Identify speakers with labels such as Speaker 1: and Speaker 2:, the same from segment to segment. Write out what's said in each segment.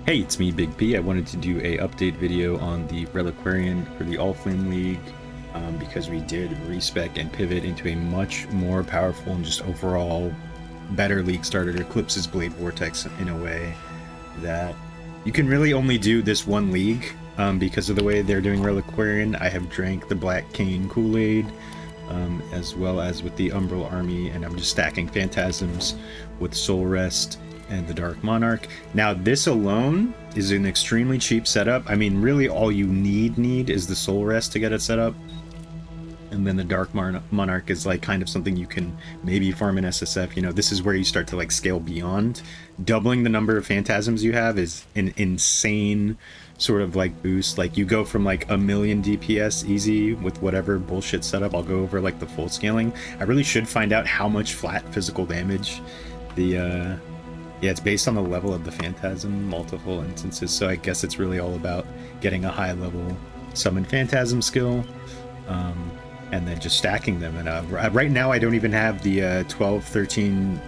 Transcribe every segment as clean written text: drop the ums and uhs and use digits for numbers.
Speaker 1: Hey, it's me, Big P. I wanted to do a update video on the Reliquarian for the Allflame League because we did respec and pivot into a much more powerful and just overall better league starter. It eclipses Blade Vortex in a way that you can really only do this one league because of the way they're doing Reliquarian. I have drank the Black Cane Kool-Aid as well as with the Umbral Army, and I'm just stacking Phantasms with Soul Rest and the Dark Monarch. Now this alone is an extremely cheap setup. I mean, really all you need is the Soul Rest to get it set up, and then the Dark Monarch is like kind of something you can maybe farm in SSF. You know, this is where you start to like scale beyond. Doubling the number of Phantasms you have is an insane sort of like boost. Like you go from like 1,000,000 DPS easy with whatever bullshit setup. I'll go over like the full scaling. I really should find out how much flat physical damage the yeah, it's based on the level of the Phantasm, multiple instances, so I guess it's really all about getting a high level summon Phantasm skill, and then just stacking them. And right now I don't even have the 12, 13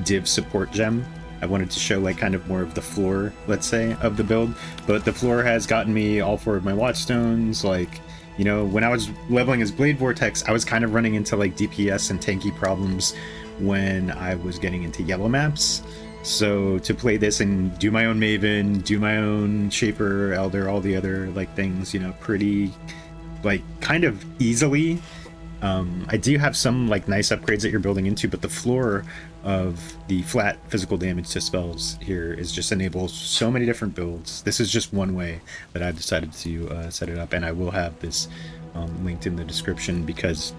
Speaker 1: div support gem. I wanted to show like kind of more of the floor, let's say, of the build, but the floor has gotten me all 4 of my Watchstones. Like, you know, when I was leveling as Blade Vortex, I was kind of running into like DPS and tanky problems when I was getting into yellow maps. So to play this and do my own Maven, do my own Shaper, Elder, all the other like things, you know, pretty like kind of easily. I do have some like nice upgrades that you're building into, but the floor of the flat physical damage to spells here is just enables so many different builds. This is just one way that I've decided to set it up, and I will have this linked in the description because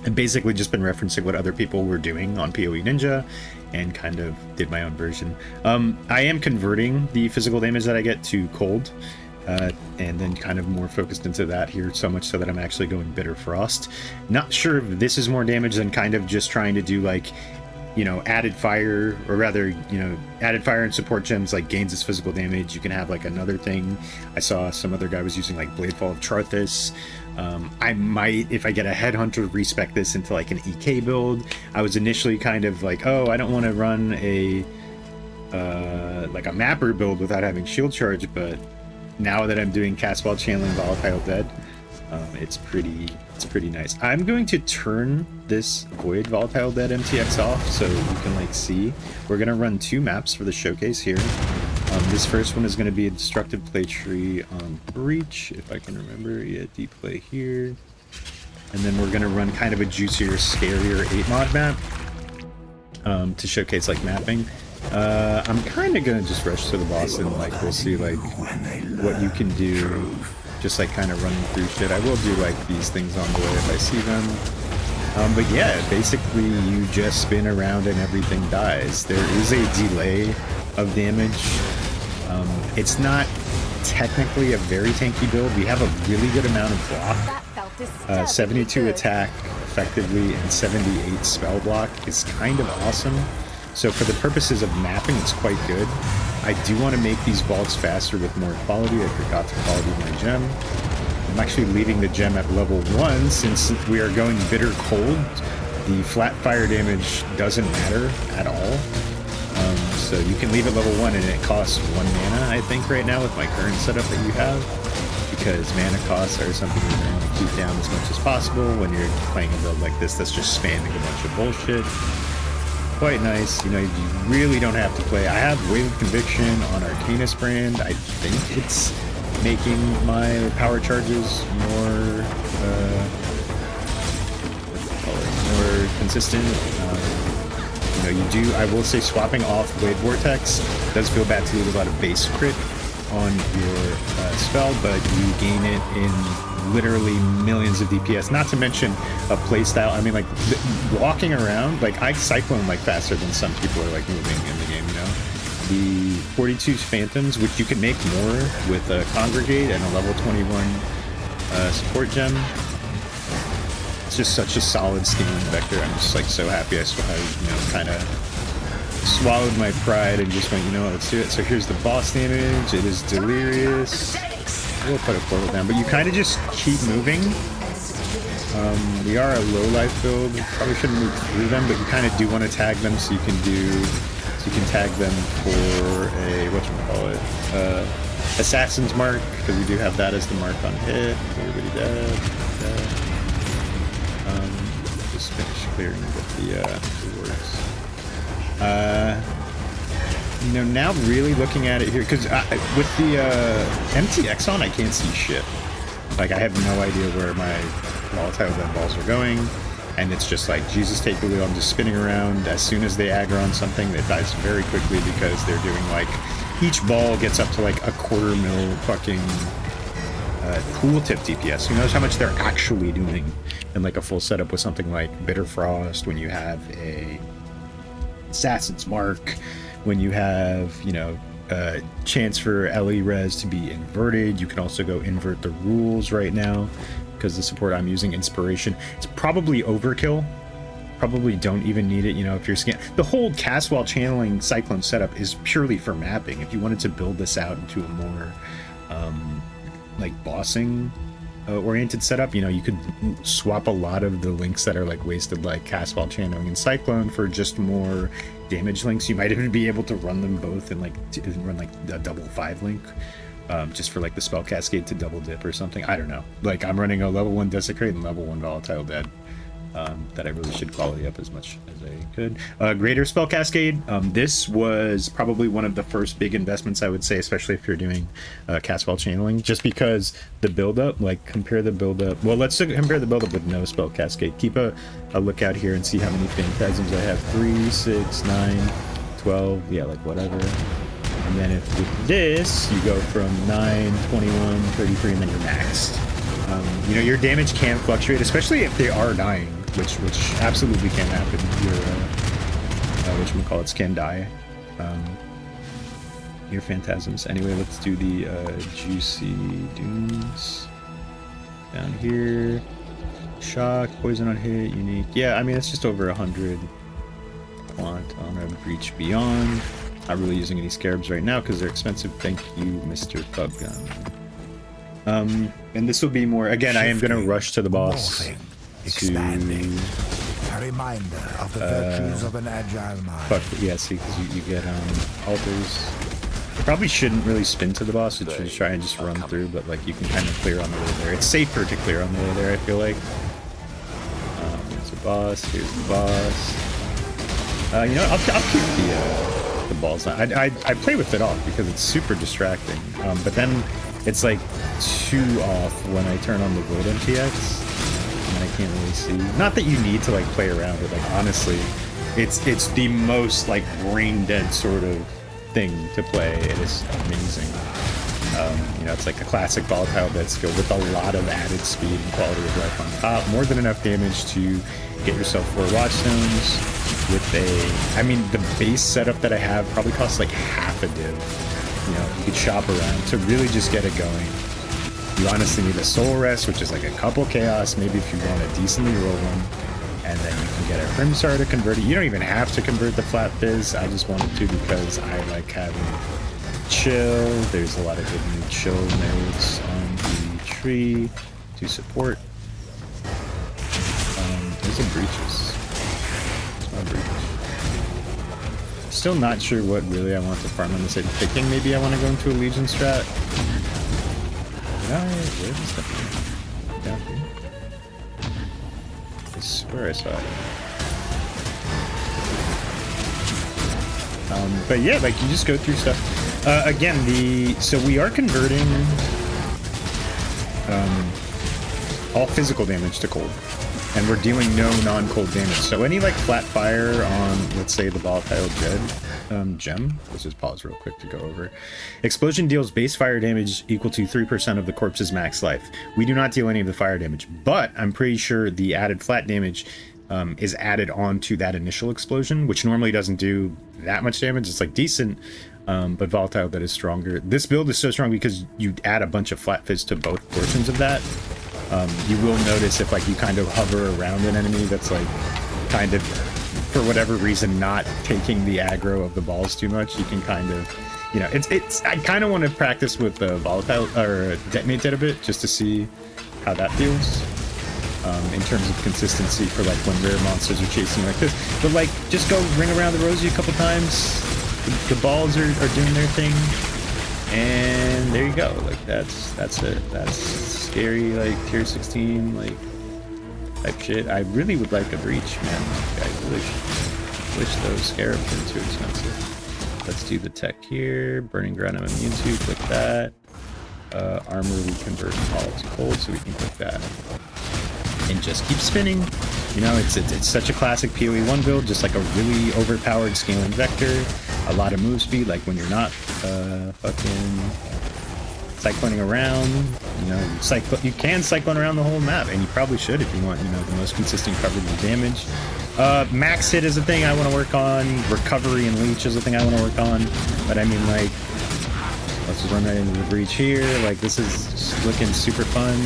Speaker 1: I've basically just been referencing what other people were doing on poe.ninja and kind of did my own version. I am converting the physical damage that I get to cold, and then kind of more focused into that here, so much so that I'm actually going Bitter Frost. Not sure if this is more damage than kind of just trying to do like, you know, added fire, or rather, you know, added fire and support gems like gains its physical damage. You can have like another thing. I saw some other guy was using like Bladefall of Charthus. I might, if I get a Headhunter, respec this into like an EK build. I was initially kind of like, oh, I don't want to run a like a mapper build without having shield charge, but now that I'm doing cast while channeling Volatile Dead, it's pretty nice. I'm going to turn this Void Volatile Dead MTX off so you can like see. We're gonna run 2 maps for the showcase here. This first one is going to be a Destructive Play Tree on Breach, if I can remember. Yeah, deep play here. And then we're going to run kind of a juicier, scarier 8-mod map to showcase like mapping. I'm kind of going to just rush to the boss and like we'll see like what you can do, just like kind of running through shit. I will do like these things on the way if I see them. But yeah, basically you just spin around and everything dies. There is a delay of damage. It's not technically a very tanky build. We have a really good amount of block. 72 attack effectively and 78 spell block is kind of awesome. So for the purposes of mapping, it's quite good. I do want to make these vaults faster with more quality. I forgot to quality my gem. I'm actually leaving the gem at level 1 since we are going bitter cold. The flat fire damage doesn't matter at all. So you can leave it level 1 and it costs 1 mana, I think, right now with my current setup that you have, because mana costs are something you're going to keep down as much as possible when you're playing a build like this that's just spamming a bunch of bullshit. Quite nice. You know, you really don't have to play. I have Wave of Conviction on Arcanus brand. I think it's making my power charges more more consistent. You know, you do, I will say, swapping off Blade Vortex does feel bad to lose a lot of base crit on your spell, but you gain it in literally millions of DPS, not to mention a playstyle. I mean, like, walking around, like, I cyclone, like, faster than some people are, like, moving in the game, you know? The 42 Phantoms, which you can make more with a Congregate and a level 21 support gem. It's just such a solid scaling vector. I'm just like so happy I you know, kind of swallowed my pride and just went, you know what, let's do it. So here's the boss damage. It is delirious. We'll put a portal down, but you kind of just keep moving. We are a low life build. Probably shouldn't move through them, but you kind of do want to tag them so you can do So you can tag them for a, whatchamacallit, Assassin's Mark, because we do have that as the mark on hit. Everybody dead. Just finish clearing with the rewards. You know, now really looking at it here, because with the MTX on, I can't see shit. Like, I have no idea where my volatile dead balls are going, and it's just like, Jesus, take the wheel. I'm just spinning around. As soon as they aggro on something, it dies very quickly because they're doing like, each ball gets up to like a 1/4 mil fucking cool tip DPS. Who knows how much they're actually doing in like a full setup with something like Bitter Frost, when you have a Assassin's Mark, when you have, you know, chance for LE res to be inverted. You can also go invert the rules right now because the support I'm using, Inspiration, it's probably overkill. Probably don't even need it, you know, if you're the whole cast while channeling Cyclone setup is purely for mapping. If you wanted to build this out into a more like bossing oriented setup, you know, you could swap a lot of the links that are like wasted, like cast while channeling and Cyclone, for just more damage links. You might even be able to run them both and like run like a double 5 link, just for like the spell cascade to double dip or something. I don't know. Like, I'm running a level 1 Desecrate and level 1 Volatile Dead. That I really should quality up as much as I could. Greater Spell Cascade. This was probably one of the first big investments, I would say, especially if you're doing cast while channeling, just because the buildup, like, compare the buildup. Well, let's compare the buildup with no Spell Cascade. Keep a lookout here and see how many Phantasms I have. 3, 6, 9, 12, yeah, like whatever. And then if with this, you go from 9, 21, 33, and then you're maxed. You know, your damage can fluctuate, especially if they are dying, which absolutely can happen. Your whatchamacallits can die. Your Phantasms. Anyway, let's do the Juicy Dunes down here. Shock, poison on hit, unique. Yeah, I mean, it's just over 100 quant on a Breach Beyond. Not really using any Scarabs right now because they're expensive. Thank you, Mr. Buggun. And this will be more, again, I am going to rush to the boss.
Speaker 2: Expanding. A reminder of the virtues of an agile mind.
Speaker 1: Fuck, yeah, see, because you get altars. Probably shouldn't really spin to the boss, you should try and just run through, but like you can kind of clear on the way there. It's safer to clear on the way there, I feel like. Here's the boss, here's the boss. You know, I'll keep the balls. I play with it off because it's super distracting, but then it's like too off when I turn on the Void MTX, and I can't really see. Not that you need to like play around with, like, honestly, it's the most like brain dead sort of thing to play. It is amazing. You know, it's like a classic Volatile Dead skill with a lot of added speed and quality of life on top. More than enough damage to get yourself 4 Watchstones with a, I mean, the base setup that I have probably costs like half a div. You know, you could shop around to really just get it going. You honestly need a Soul Rest, which is like a couple Chaos, maybe if you want to decently roll one. And then you can get a Crimsar to convert it. You don't even have to convert the Flat Fizz. I just wanted to because I like having chill. There's a lot of good new chill nodes on the tree to support. There's some breaches. There's more breaches. Still not sure what really I want to farm on this. I'm thinking maybe I want to go into a Legion strat. Where's the stuff? Down here. I swear I saw it. But yeah, like you just go through stuff. Again, so we are converting all physical damage to cold, and we're dealing no non-cold damage. So any like flat fire on, let's say, the Volatile gem. Let's just pause real quick to go over. Explosion deals base fire damage equal to 3% of the corpse's max life. We do not deal any of the fire damage, but I'm pretty sure the added flat damage is added on to that initial explosion, which normally doesn't do that much damage. It's like decent, but Volatile that is stronger. This build is so strong because you add a bunch of Flat Fizz to both portions of that. You will notice if like you kind of hover around an enemy that's like kind of, for whatever reason, not taking the aggro of the balls too much, you can kind of, you know, it's I kind of want to practice with the Volatile or Detonate Dead a bit just to see how that feels in terms of consistency for like when rare monsters are chasing like this. But like just go ring around the rosy a couple times, the balls are doing their thing, and there you go. Like that's it. That's scary, like tier 16 like type shit. I really would like a breach, man. Like, I really wish those scarabs weren't too expensive. Let's do the tech here. Burning ground I'm immune to. Click that. Armor we convert all to cold, so we can click that. And just keep spinning. You know, it's such a classic PoE1 build, just like a really overpowered scaling vector. A lot of move speed, like when you're not fucking cycloning around. You know, you can cyclone around the whole map, and you probably should if you want, you know, the most consistent coverage of damage. Max hit is a thing I want to work on. Recovery and leech is a thing I want to work on. But I mean, like, let's just run right into the breach here. Like, this is just looking super fun.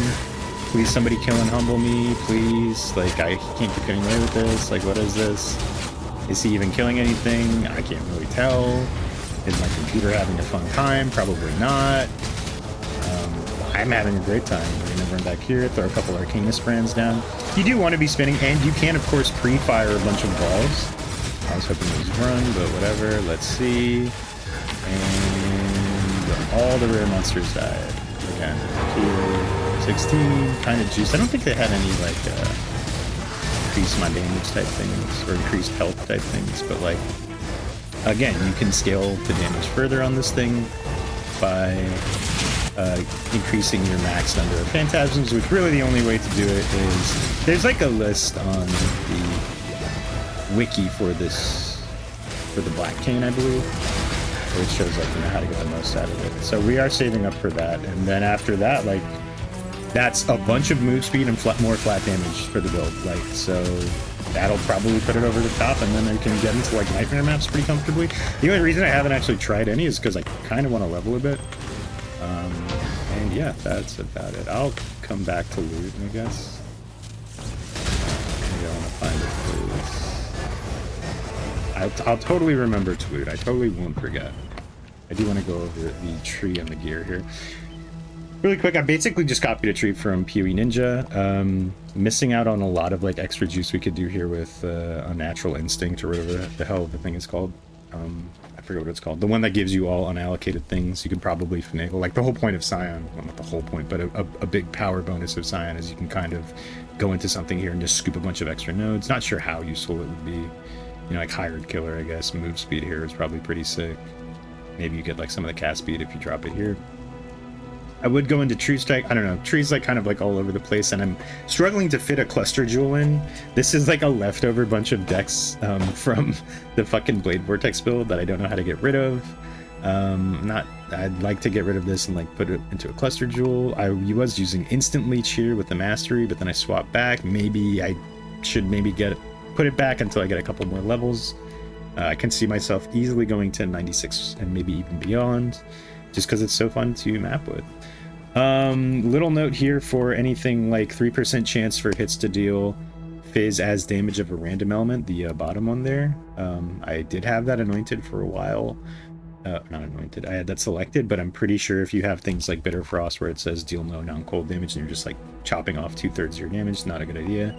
Speaker 1: Please, somebody kill and humble me, please. Like, I can't keep getting away with this. Like, what is this? Is he even killing anything? I can't really tell. Is my computer having a fun time? Probably not. I'm having a great time. We're gonna run back here, throw a couple Arcanus brands down. You do want to be spinning, and you can, of course, pre-fire a bunch of balls. I was hoping those run, but whatever. Let's see. And all the rare monsters died. Again, here, 16, kind of juice. I don't think they had any, like, increase my damage type things, or increased health type things, but, like, again, you can scale the damage further on this thing by increasing your max number of phantasms, which really the only way to do it is, there's like a list on the wiki for this, for the Black Cane, I believe, where it shows like, you know, how to get the most out of it. So we are saving up for that, and then after that, like, that's a bunch of move speed and more flat damage for the build. Like, so that'll probably put it over the top, and then I can get into like nightmare maps pretty comfortably. The only reason I haven't actually tried any is because I kind of want to level a bit. And yeah, that's about it. I'll come back to loot, I guess. Maybe I want to find a place. I'll totally remember to loot. I totally won't forget. I do want to go over the tree and the gear here. Really quick, I basically just copied a tree from poe.ninja. Missing out on a lot of like extra juice we could do here with Unnatural Instinct, or whatever the hell the thing is called. I forget what it's called. The one that gives you all unallocated things. You can probably finagle. Like the whole point of Scion, well, not the whole point, but a big power bonus of Scion is you can kind of go into something here and just scoop a bunch of extra nodes. Not sure how useful it would be. You know, like Hired Killer, I guess. Move speed here is probably pretty sick. Maybe you get like some of the cast speed if you drop it here. I would go into Tree Strike. I don't know. Tree's like kind of like all over the place, and I'm struggling to fit a cluster jewel in. This is like a leftover bunch of decks from the fucking Blade Vortex build that I don't know how to get rid of. I'd like to get rid of this and like put it into a cluster jewel. I was using Instant Leech here with the Mastery, but then I swapped back. Maybe I should put it back until I get a couple more levels. I can see myself easily going to 96 and maybe even beyond, just because it's so fun to map with. Little note here for anything like 3% chance for hits to deal phase as damage of a random element, the bottom one there. I did have that anointed for a while. Not anointed, I had that selected, but I'm pretty sure if you have things like Bitter Frost where it says deal no non-cold damage and you're just like chopping off 2/3 of your damage, not a good idea.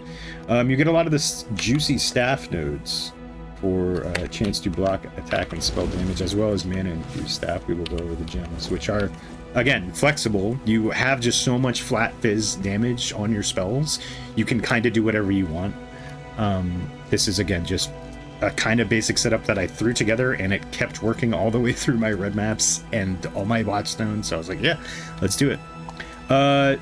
Speaker 1: You get a lot of this juicy staff nodes for a chance to block, attack, and spell damage, as well as mana infused staff. We will go over the gems, which are, again, flexible. You have just so much flat fizz damage on your spells. You can kind of do whatever you want. This is, again, just a kind of basic setup that I threw together, and it kept working all the way through my red maps and all my watchstones. So I was like, yeah, let's do it.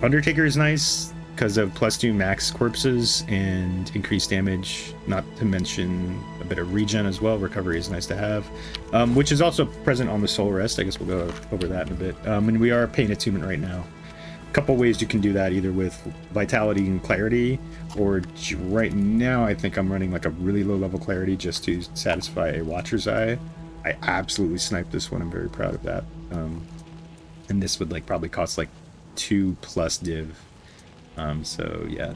Speaker 1: Undertaker is nice because of +2 max corpses and increased damage, not to mention a bit of regen as well. Recovery is nice to have, which is also present on the Soul Rest. I guess we'll go over that in a bit. And we are paying attunement right now. A couple ways you can do that, either with Vitality and Clarity, or right now I think I'm running like a really low level Clarity just to satisfy a Watcher's Eye. I absolutely sniped this one. I'm very proud of that. And this would like probably cost like 2+ div. So yeah,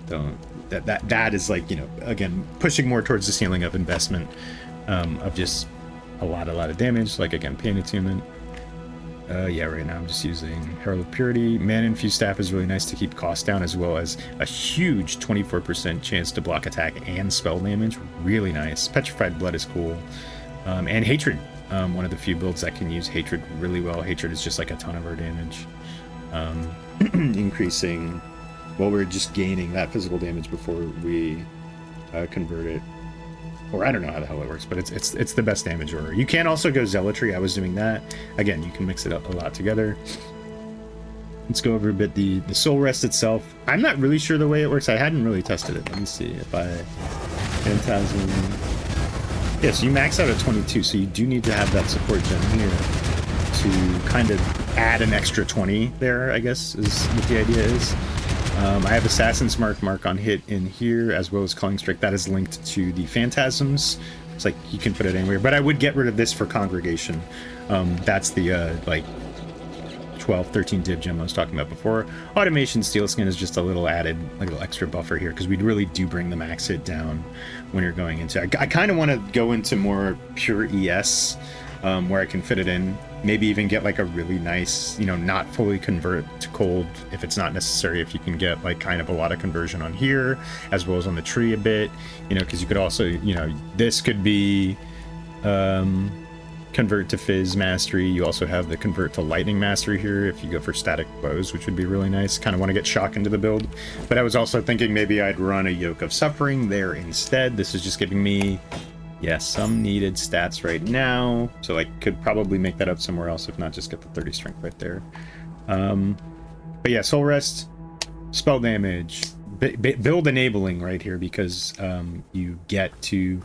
Speaker 1: that is like, you know, again, pushing more towards the ceiling of investment, of just a lot of damage. Like, again, Pain Attunement. Yeah, right now I'm just using Herald of Purity. Mana Infused Staff is really nice to keep costs down, as well as a huge 24% chance to block attack and spell damage. Really nice. Petrified Blood is cool. And Hatred. one of the few builds that can use Hatred really well. Hatred is just like a ton of our damage. Increasing, well, we're just gaining that physical damage before we convert it. Or I don't know how the hell it works, but it's the best damage order. You can also go Zealotry. I was doing that. Again, you can mix it up a lot together. Let's go over a bit the Soul Rest itself. I'm not really sure the way it works. I hadn't really tested it. Let me see if I... Phantasm... Yeah, so you max out at 22, so you do need to have that support gem here to kind of add an extra 20 there, I guess, is what the idea is. I have Assassin's mark on hit in here, as well as Calling Strike. That is linked to the Phantasms. It's like, you can put it anywhere, but I would get rid of this for Congregation. That's the, like, 12, 13 div gem I was talking about before. Automation Steel Skin is just a little added, like a little extra buffer here, because we really do bring the max hit down when you're going into... I kind of want to go into more pure ES, where I can fit it in. Maybe even get like a really nice, you know, not fully convert to cold if it's not necessary, if you can get like kind of a lot of conversion on here, as well as on the tree a bit, you know, because you could also, you know, this could be convert to Fizz Mastery. You also have the convert to Lightning Mastery here if you go for static bows, which would be really nice. Kind of want to get Shock into the build. But I was also thinking maybe I'd run a Yoke of Suffering there instead. This is just giving me... yeah, some needed stats right now, so I could probably make that up somewhere else, if not just get the 30 strength right there. But yeah, Soul Rest, spell damage, build enabling right here, because you get to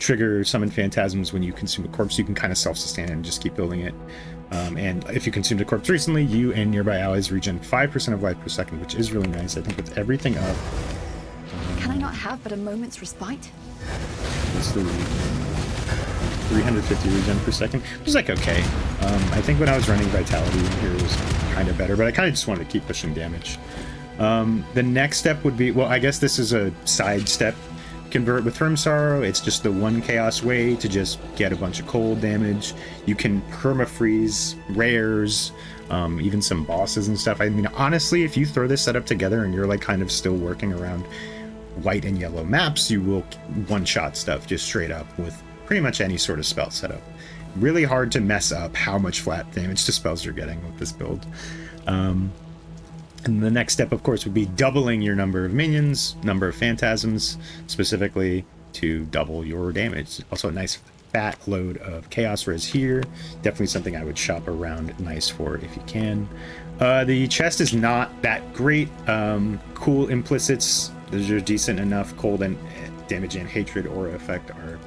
Speaker 1: trigger summon phantasms when you consume a corpse. You can kind of self-sustain and just keep building it. And if you consumed a corpse recently, you and nearby allies regen 5% of life per second, which is really nice. I think with everything up...
Speaker 3: Can I not have but a moment's respite?
Speaker 1: What's the 350 regen per second, which is like okay. I think when I was running Vitality in here, it was kind of better, but I kind of just wanted to keep pushing damage. The next step would be, well, I guess this is a side step. Convert with Firm Sorrow. It's just the one chaos way to just get a bunch of cold damage. You can perma-freeze rares, even some bosses and stuff. I mean, honestly, if you throw this setup together and you're like kind of still working around white and yellow maps, you will one-shot stuff just straight up with pretty much any sort of spell setup. Really hard to mess up how much flat damage to spells you're getting with this build. And the next step, of course, would be doubling your number of minions, number of phantasms, specifically to double your damage. Also a nice fat load of chaos res here. Definitely something I would shop around nice for if you can. The chest is not that great. Cool implicits, those are decent enough. Cold and damage and hatred aura effect are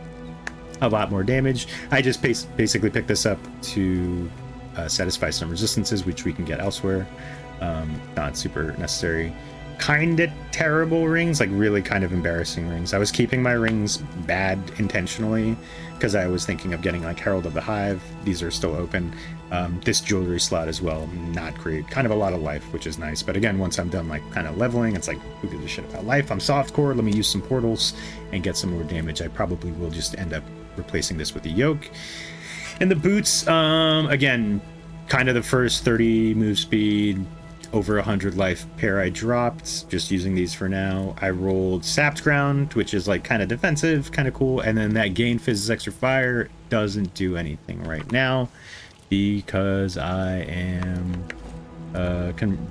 Speaker 1: a lot more damage. I just basically picked this up to satisfy some resistances, which we can get elsewhere. Not super necessary. Kinda terrible rings, like really kind of embarrassing rings. I was keeping my rings bad intentionally because I was thinking of getting like Herald of the Hive. These are still open. This jewelry slot as well, not great. Kind of a lot of life, which is nice. But again, once I'm done like kind of leveling, it's like, who gives a shit about life? I'm softcore, let me use some portals and get some more damage. I probably will just end up replacing this with the yoke. And the boots, again, kind of the first 30 move speed, over 100 life pair I dropped, just using these for now. I rolled Sapped Ground, which is like kind of defensive, kind of cool, and then that Gain Fizz's Extra Fire doesn't do anything right now because I am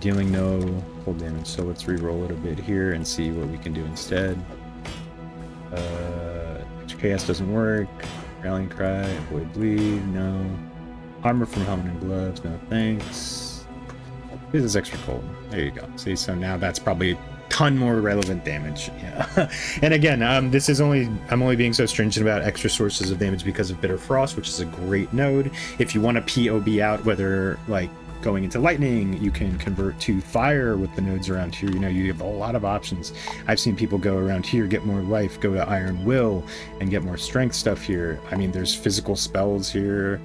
Speaker 1: dealing no cold damage. So let's re-roll it a bit here and see what we can do instead. Chaos doesn't work. Rallying Cry, Avoid Bleed, no. Armor from Helmet and Gloves, no thanks. This is extra cold. There you go. See, so now that's probably a ton more relevant damage. Yeah. And again, I'm only being so stringent about extra sources of damage because of Bitter Frost, which is a great node. If you want to POB out, whether like going into lightning, you can convert to fire with the nodes around here. You know, you have a lot of options. I've seen people go around here, get more life, go to Iron Will, and get more strength stuff here. I mean, there's physical spells here,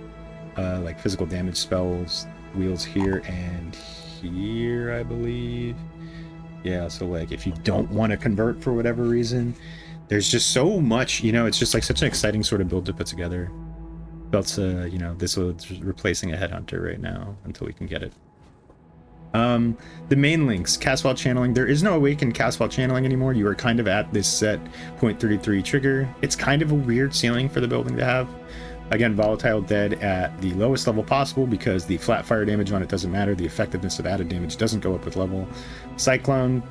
Speaker 1: like physical damage spells, wheels here and here, I believe. Yeah, so like if you don't want to convert for whatever reason, there's just so much, you know, it's just like such an exciting sort of build to put together. Felt you know, this was replacing a headhunter right now until we can get it. The main links, cast while channeling. There is no awakened cast while channeling anymore. You are kind of at this set 0.33 trigger. It's kind of a weird ceiling for the building to have. Again, Volatile dead at the lowest level possible because the flat fire damage on it doesn't matter. The effectiveness of added damage doesn't go up with level. Cyclone,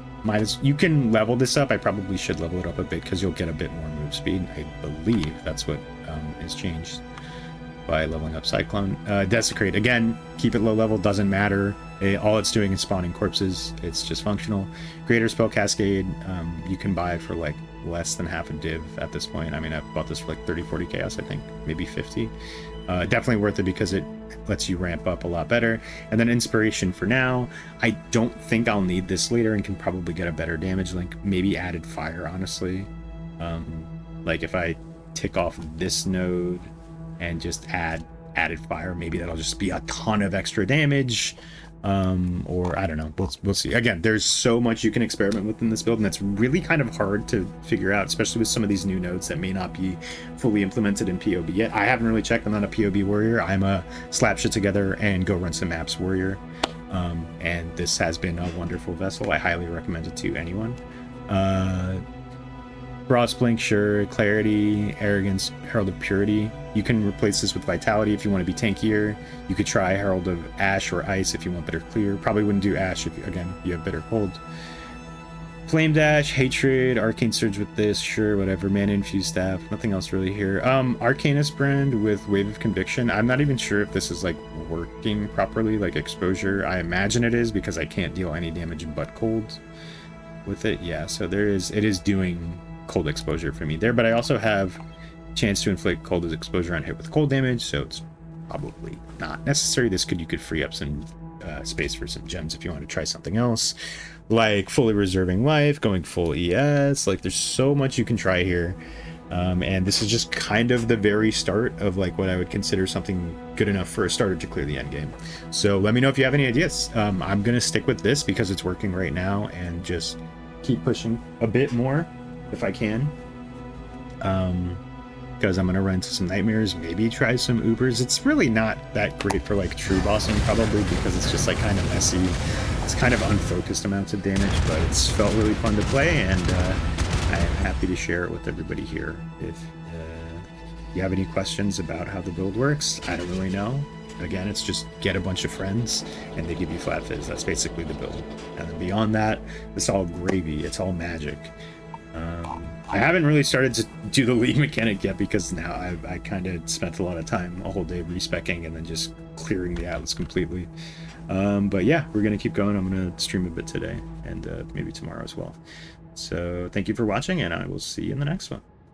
Speaker 1: you can level this up. I probably should level it up a bit because you'll get a bit more move speed. I believe that's what is changed by leveling up Cyclone. Desecrate, again, keep it low level, doesn't matter. All it's doing is spawning corpses. It's just functional. Greater Spell Cascade, you can buy for like less than half a div at this point. I mean, I've bought this for like 30-40 chaos, I think, maybe 50. Definitely worth it because it lets you ramp up a lot better. And then Inspiration for now. I don't think I'll need this later and can probably get a better damage link. Maybe Added Fire, honestly. Like if I tick off this node and just add Added Fire, maybe that'll just be a ton of extra damage. Or I don't know, we'll see. Again, there's so much you can experiment with in this build, and that's really kind of hard to figure out, especially with some of these new nodes that may not be fully implemented in POB yet. I haven't really checked. I'm not a POB warrior. I'm a slap shit together and go run some maps warrior. And this has been a wonderful vessel. I highly recommend it to anyone. Frostblink, sure. Clarity, Arrogance, Herald of Purity. You can replace this with Vitality if you want to be tankier. You could try Herald of Ash or Ice if you want better clear. Probably wouldn't do Ash if, again, you have better hold. Flame Dash, Hatred, Arcane Surge with this, sure, whatever. Mana Infused Staff, nothing else really here. Arcanist Brand with Wave of Conviction. I'm not even sure if this is like working properly, like exposure. I imagine it is because I can't deal any damage but cold with it. Yeah, so it is doing cold exposure for me there, but I also have chance to inflict cold exposure on hit with cold damage, so it's probably not necessary. You could free up some space for some gems if you want to try something else, like fully reserving life, going full ES. Like there's so much you can try here, and this is just kind of the very start of like what I would consider something good enough for a starter to clear the end game. So let me know if you have any ideas. I'm gonna stick with this because it's working right now and just keep pushing a bit more if I can, because I'm gonna run into some nightmares, maybe try some Ubers. It's really not that great for like true bossing, probably because it's just like kind of messy. It's kind of unfocused amounts of damage, but it's felt really fun to play, and I am happy to share it with everybody here. If you have any questions about how the build works, I don't really know. Again, it's just get a bunch of friends and they give you flat fizz. That's basically the build, and then beyond that, it's all gravy. It's all magic. I haven't really started to do the league mechanic yet because now I kind of spent a lot of time, a whole day respecking and then just clearing the atlas completely. But yeah, we're going to keep going. I'm going to stream a bit today and maybe tomorrow as well. So thank you for watching, and I will see you in the next one.